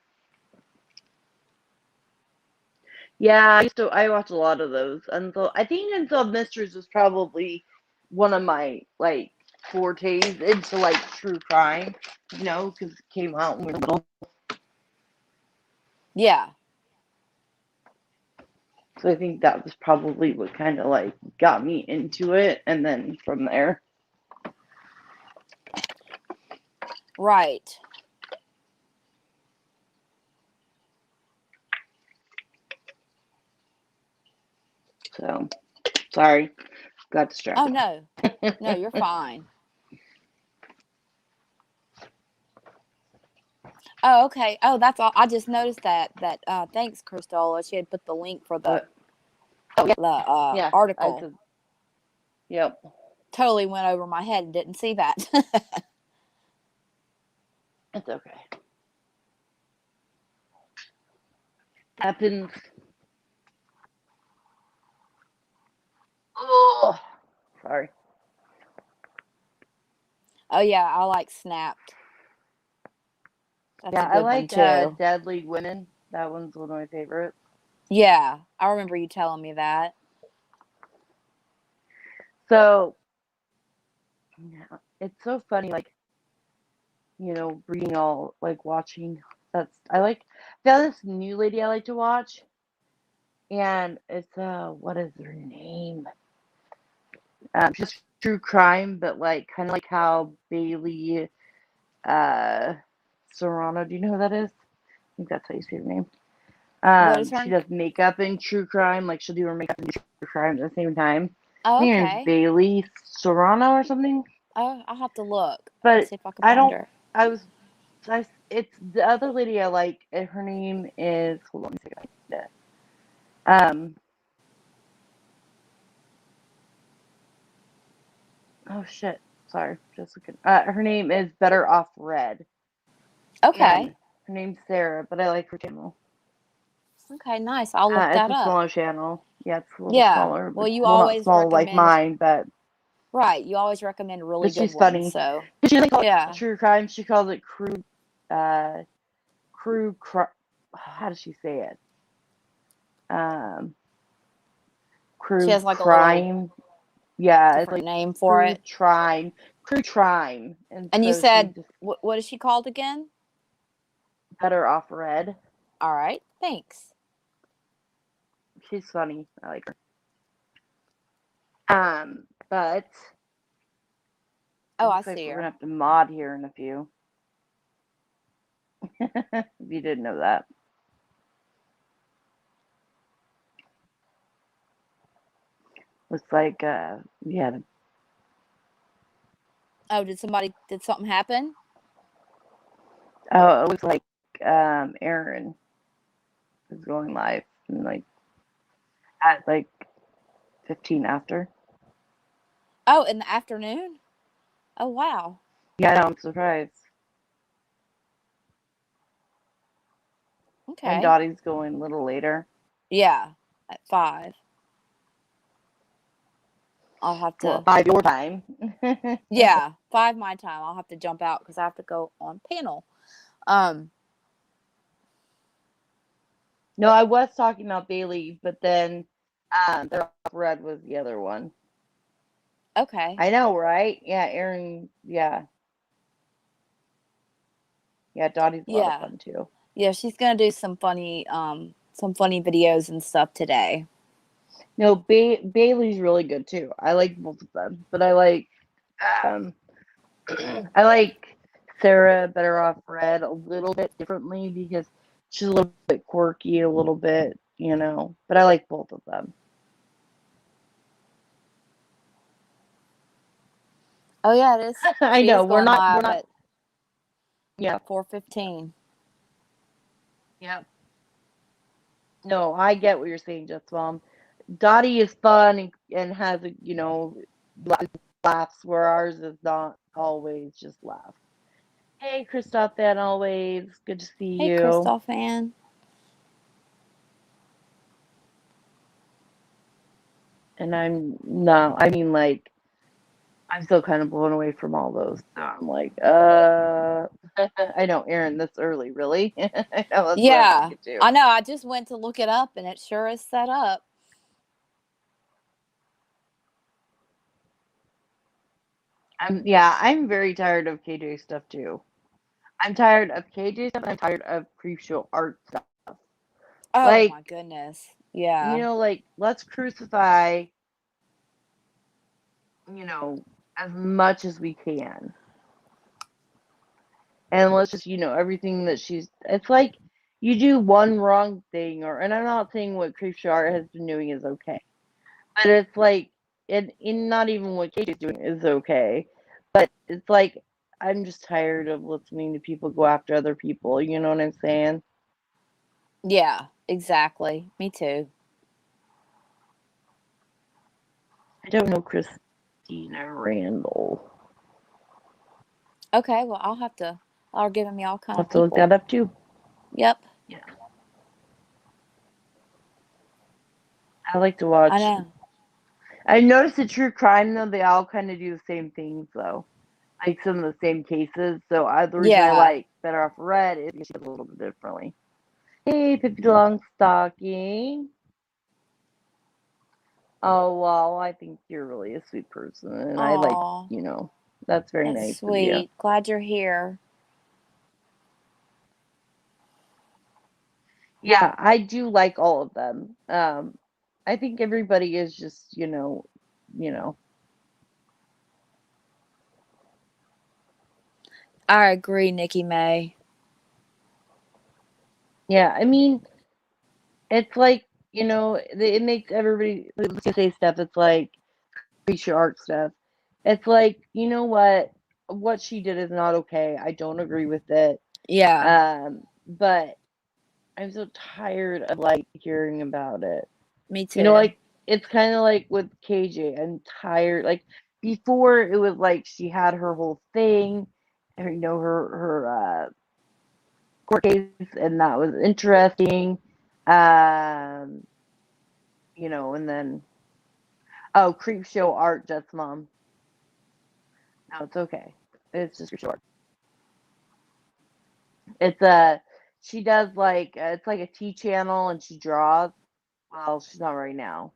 Yeah, I watch a lot of those. Until I think Unsolved Mysteries was probably one of my like fortes into like true crime, because it came out when we were little. Yeah. So I think that was probably what kind of like got me into it, and then from there. Right. So, sorry, got Oh, distracted. no. No, you're fine. Oh, okay. Oh, that's all. I just noticed that. Thanks, Cristola. She had put the link for the Oh, yeah. the Yeah, article. Yep. Totally went over my head and didn't see that. It's okay. Happens. Oh, sorry. Oh yeah, I like Snapped. That's Yeah, a I good one like too. Deadly Women. That one's one of my favorites. Yeah, I remember you telling me that. So, yeah, it's so funny, like, reading all, like, watching. Found this new lady I like to watch, and it's, what is her name? Just true crime, but, like, kind of like how Bailey, Serrano, do you know who that is? I think that's how you say her name. What is She her? does makeup in true crime, like, she'll do her makeup in true crime at the same time. I Oh, think her name's okay. Bailey Serrano or something. Oh, I'll have to look and But see if I can I find don't. her. It's the other lady I like. And her name is. Hold on a second. Um. Oh shit. Sorry. Just looking. Her name is Better Off Red, and Okay. her name's Sarah. But I like her channel. Okay, nice. I'll look It's that a up. smaller channel. Yeah, it's a little Yeah. smaller. Well, But you well, not always small like recommend, mine, but right, you always recommend really good she's ones. funny. So, She doesn't call it yeah. true crime. She calls it uh, how does she say it? Um, She Crew has like a little crime. Yeah, it's different like name for it. Crew Trime, and And you so she said, just what is she called again? Better Off Red. All right. Thanks. She's funny. I like her. But Oh, I looks like see we're gonna her. have to mod here in a few. If you didn't know that. Looks like yeah. Oh, did something happen? Oh, it looks like Aaron is going live and like at like 15 after. Oh, in the afternoon? Oh, wow. Yeah, no, I'm surprised. And Okay. Dottie's going a little later. Yeah, at 5. I'll have Well, to, 5 your time. yeah, 5 my time. I'll have to jump out because I have to go on panel. Um, No, I was talking about Bailey, but then Better Off Red was the other one. okay. I know, right? Yeah, Aaron. Yeah, yeah. Dottie's a lot of Yeah. fun too. Yeah, she's gonna do some funny videos and stuff today. No, Bailey's really good too. I like both of them, but um, I like Sarah Better Off Red a little bit differently because she's a little bit quirky, a little bit, But I like both of them. Oh yeah, it is. I She know is we're going not. We're live not. at Yeah. 4:15. Yeah. No, I get what you're saying, Just Mom. Dottie is fun and has laughs where ours is not always just laugh. Hey, Christoph, and always good to see Hey, you. Crystal fan. And I'm still kind of blown away from all those. So I'm like, I know, Aaron, this early, really? I know that's what I'm Yeah, thinking too. I know. I just went to look it up, and it sure is set up. I'm very tired of KJ stuff too. I'm tired of KJ stuff and I'm tired of creep show art stuff. Oh Like, my goodness. Yeah. like let's crucify, you know, as much as we can. And let's just, everything that it's like you do one wrong thing, and I'm not saying what Creepshow Art has been doing is okay, but it's like, in not even what Kate is doing is okay, but it's like, I'm just tired of listening to people go after other people, you know what I'm saying? Yeah, exactly. Me too. I don't know Christina Randall. Okay, well, I'll give me all I'll kind of have to look people. that up too. Yep. Yeah. I like to I watch. know. I noticed the true crime though, they all kind of do the same things though. Like some of the same cases. So the reason I Yeah. like Better Off Red is because she does it a little bit differently. Hey, Pippi Longstocking. Oh, well, I think you're really a sweet person. And I like, Oh, that's very that's nice of you. sweet. Glad you're here. Yeah, I do like all of them. I think everybody is just, you know. I agree, Nikki May. Yeah, I mean, it's like, it makes everybody say stuff. It's like creature art stuff. It's like, you know what? What she did is not okay. I don't agree with it. Yeah, But I'm so tired of like hearing about it. me too. Like it's kind of like with KJ. I'm tired. Like before, it was like she had her whole thing, her court case, and that was interesting. Um, and then creep show art, Jets mom. No, it's okay. It's just short. It's she does like it's like a T channel, and she draws. Well, she's not right now.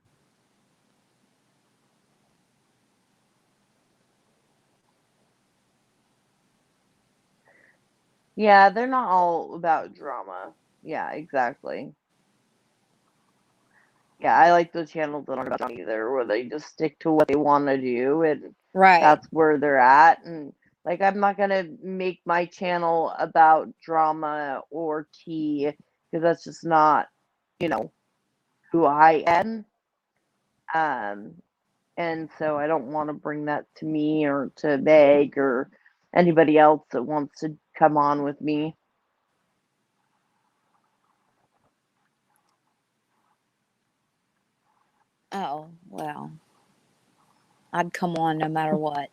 Yeah, they're not all about drama. Yeah, exactly. Yeah, I like those channels that aren't about drama either, where they just stick to what they want to do, and Right. that's where they're at. And like, I'm not gonna make my channel about drama or tea because that's just not, you know, who I am. Um, and so I don't want to bring that to me or to Meg or anybody else that wants to come on with me. Oh, well, I'd come on no matter what.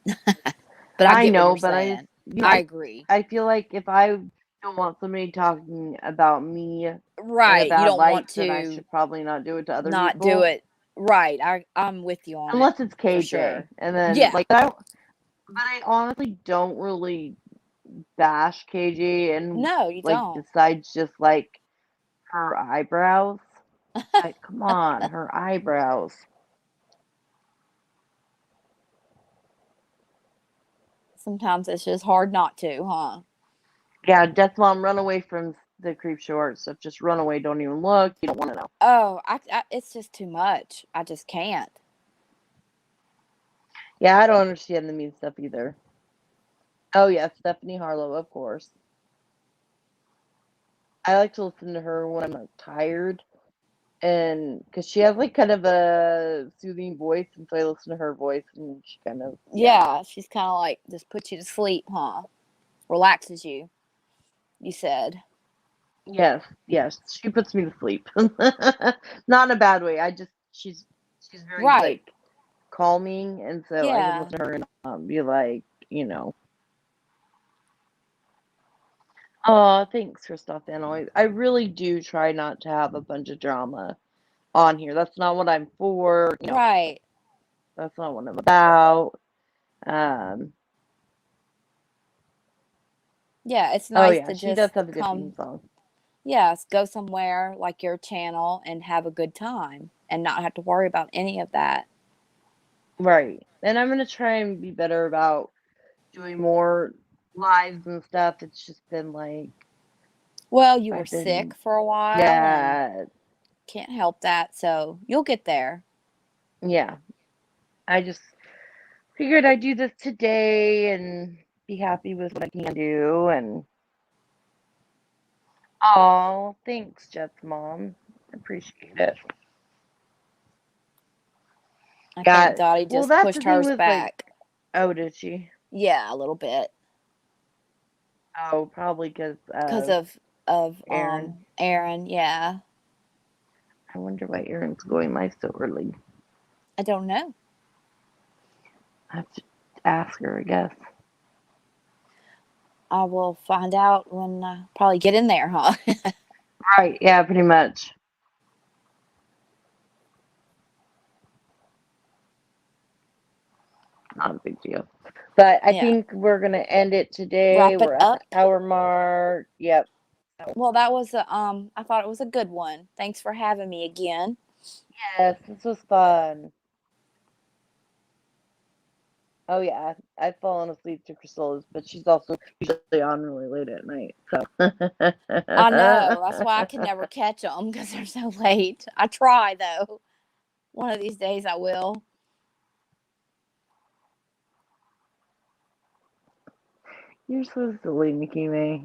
But I I get what know, you're but I just, saying. I agree. I feel like if I don't want somebody talking about me in a Right. You bad don't want light, then I to should probably not do it to other not do people. it. Right. I'm with you on it Unless it's for KJ. sure. And then, Yeah. like, but I honestly don't really bash KJ, and, No, you like, don't. besides just, like, her eyebrows. Like, come on, her eyebrows. Sometimes it's just hard not to, huh? Yeah, Death Mom, run away from the creep show art stuff. Just run away. Don't even look. You don't want to know. Oh, it's just too much. I just can't. Yeah, I don't understand the mean stuff either. Oh, yeah, Stephanie Harlow, of course. I like to listen to her when I'm like, tired, and because she has like kind of a soothing voice, and so I listen to her voice, and she kind of, yeah. Yeah, she's kind of like just puts you to sleep, huh? Relaxes you. You said. Yes, yes, she puts me to sleep. Not in a bad way. She's very Right. like calming, and so I can Yeah. listen to her and be like, you know, oh, thanks, Christoph. And I really do try not to have a bunch of drama on here. That's not what I'm for. Right. That's not what I'm about. Um, Yeah, it's oh nice yeah, to she does just have a good theme come, song. yes, go somewhere like your channel and have a good time and not have to worry about any of that. Right. And I'm gonna try and be better about doing more lives and stuff. It's just been like Well, you were I've sick been, for a while and yeah, can't help that. So you'll get there. yeah. I just figured I'd do this today and be happy with what I can do. And oh, thanks, Jet's mom. I appreciate it. I think Got Dottie well. just That's the pushed thing hers with like, back. oh, did she? Yeah, a little bit Oh, probably because because of of Aaron. Aaron. Yeah, I wonder why Aaron's going live so early. I don't know. I have to ask her, I guess. I will find out when I probably get in there, huh? Right, yeah, pretty much. Not a big deal. But I Yeah. think we're gonna end it today. Wrap We're it at the up. hour mark. Yep. Well, that was I thought it was a good one. Thanks for having me again. Yes, this was fun. Oh yeah, I've fallen asleep to Crystal's, but she's also usually on really late at night. So. I know. That's why I can never catch them because they're so late. I try though. One of these days I will. You're so silly, Nikki May.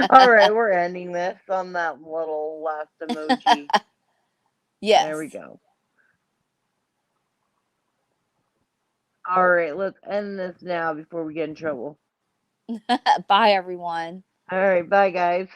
All right, we're ending this on that little last emoji. There we Yes. go. All right, let's end this now before we get in trouble. Bye, everyone. All right, bye, guys.